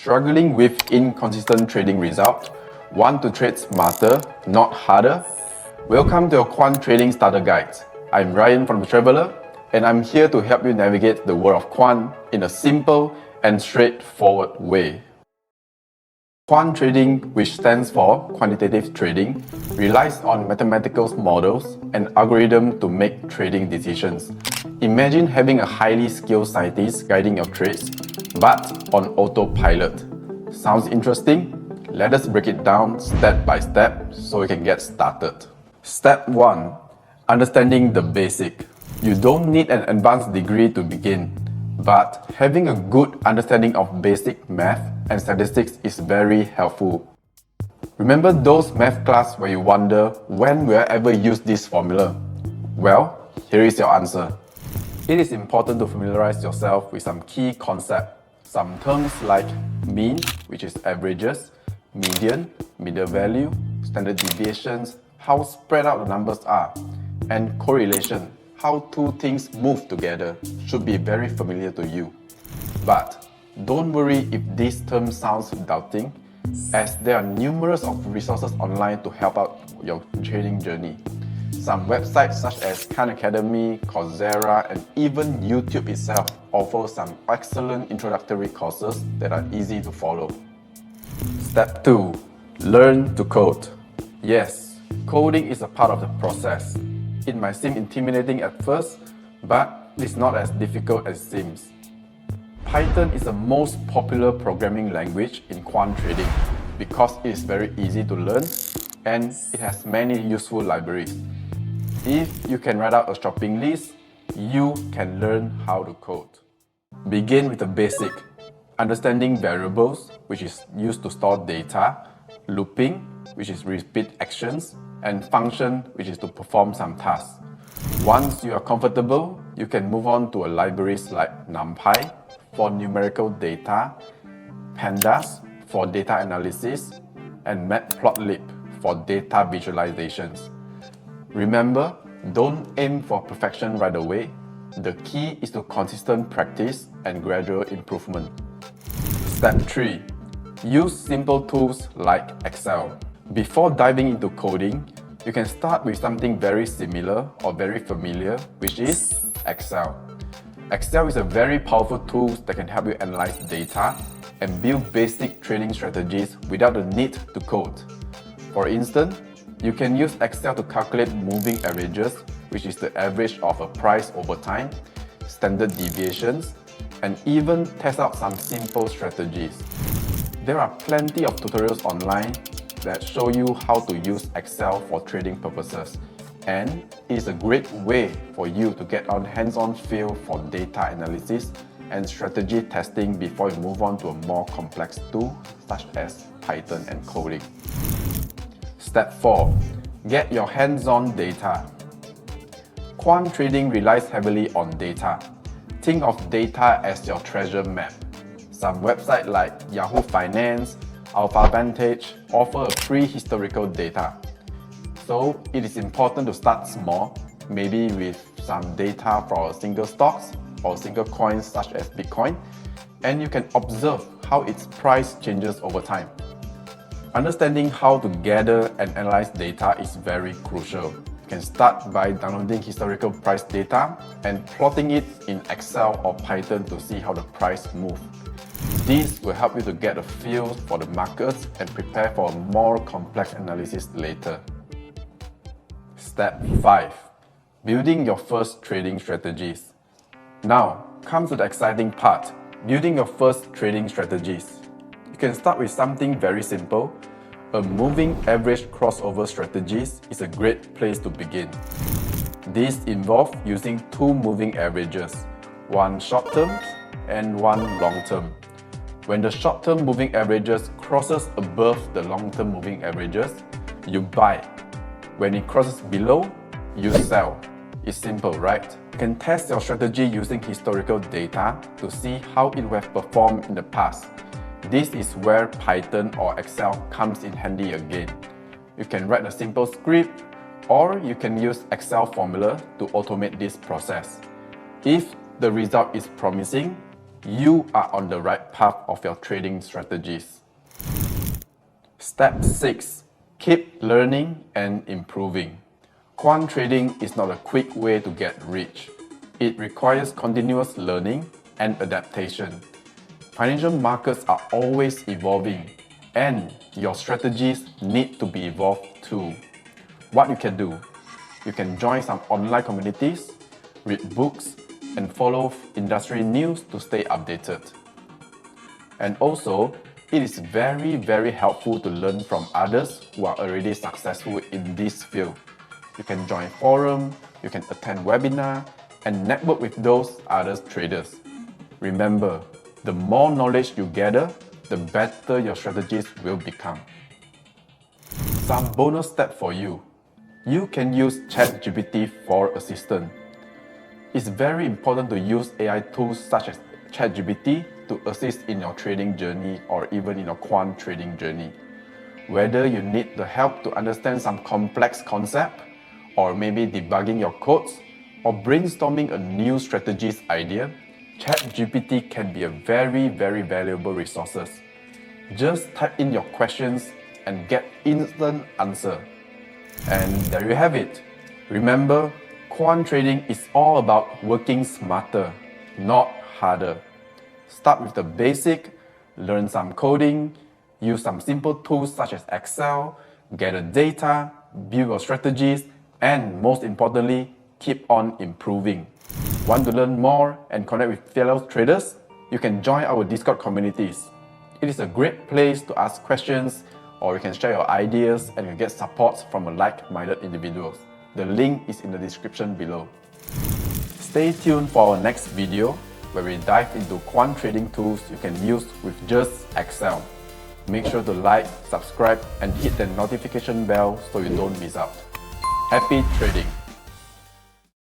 Struggling with inconsistent trading result? Want to trade smarter, not harder? Welcome to your Quant Trading Starter Guide. I'm Ryan from Tradveller, and I'm here to help you navigate the world of Quant in a simple and straightforward way. Quant trading, which stands for quantitative trading, relies on mathematical models and algorithms to make trading decisions. Imagine having a highly skilled scientist guiding your trades, but on autopilot. Sounds interesting? Let us break it down step by step so we can get started. Step 1. Understanding the basic. You don't need an advanced degree to begin, but having a good understanding of basic math and statistics is very helpful. Remember those math class where you wonder when will I ever use this formula? Well, here is your answer. It is important to familiarize yourself with some key concepts. Some terms like mean, which is averages, median, middle value, standard deviations, how spread out the numbers are, and correlation, how two things move together, should be very familiar to you. But don't worry if this term sounds daunting, as there are numerous of resources online to help out your trading journey. Some websites such as Khan Academy, Coursera, and even YouTube itself offer some excellent introductory courses that are easy to follow. Step 2. Learn to code. Yes, coding is a part of the process. It might seem intimidating at first, but it's not as difficult as it seems. Python is the most popular programming language in quant trading because it is very easy to learn and it has many useful libraries. If you can write out a shopping list, you can learn how to code. Begin with the basic, understanding variables, which is used to store data, looping, which is repeat actions, and function, which is to perform some tasks. Once you are comfortable, you can move on to libraries like NumPy for numerical data, Pandas for data analysis, and Matplotlib for data visualizations. Remember, don't aim for perfection right away. The key is to consistent practice and gradual improvement. Step 3. Use simple tools like Excel. Before diving into coding, you can start with something very similar or very familiar, which is Excel. Excel is a very powerful tool that can help you analyze data and build basic trading strategies without the need to code. For instance, you can use Excel to calculate moving averages, which is the average of a price over time, standard deviations, and even test out some simple strategies. There are plenty of tutorials online that show you how to use Excel for trading purposes, and it is a great way for you to get a hands-on feel for data analysis and strategy testing before you move on to a more complex tool such as Python and coding. Step 4. Get your hands-on data. Quant trading relies heavily on data. Think of data as your treasure map. Some websites like Yahoo Finance, Alpha Vantage offer a free historical data. So it is important to start small, maybe with some data for single stocks or single coins such as Bitcoin, and you can observe how its price changes over time. Understanding how to gather and analyze data is very crucial. You can start by downloading historical price data and plotting it in Excel or Python to see how the price moves. This will help you to get a feel for the markets and prepare for a more complex analysis later. Step 5. Building your first trading strategies. Now comes to the exciting part, building your first trading strategies. You can start with something very simple. A moving average crossover strategies is a great place to begin. This involves using two moving averages, one short-term and one long-term. When the short-term moving averages crosses above the long-term moving averages, you buy. When it crosses below, you sell. It's simple, right? You can test your strategy using historical data to see how it will have performed in the past. This is where Python or Excel comes in handy again. You can write a simple script, or you can use Excel formula to automate this process. If the result is promising, you are on the right path of your trading strategies. Step 6. Keep learning and improving. Quant trading is not a quick way to get rich. It requires continuous learning and adaptation. Financial markets are always evolving, and your strategies need to be evolved too. What you can do? You can join some online communities, read books, and follow industry news to stay updated. And also, it is very helpful to learn from others who are already successful in this field. You can join forums, you can attend webinars, and network with those other traders. Remember, the more knowledge you gather, the better your strategies will become. Some bonus step for you. You can use ChatGPT for assistance. It's very important to use AI tools such as ChatGPT to assist in your trading journey or even in your quant trading journey. Whether you need the help to understand some complex concept, or maybe debugging your codes, or brainstorming a new strategies idea, ChatGPT can be a very valuable resources. Just type in your questions and get instant answer. And there you have it. Remember, quant trading is all about working smarter, not harder. Start with the basic, learn some coding, use some simple tools such as Excel, gather data, build your strategies, and most importantly, keep on improving. Want to learn more and connect with fellow traders? You can join our Discord communities. It is a great place to ask questions, or you can share your ideas and you get support from like-minded individuals. The link is in the description below. Stay tuned for our next video where we dive into quant trading tools you can use with just Excel. Make sure to like, subscribe, and hit the notification bell so you don't miss out. Happy trading!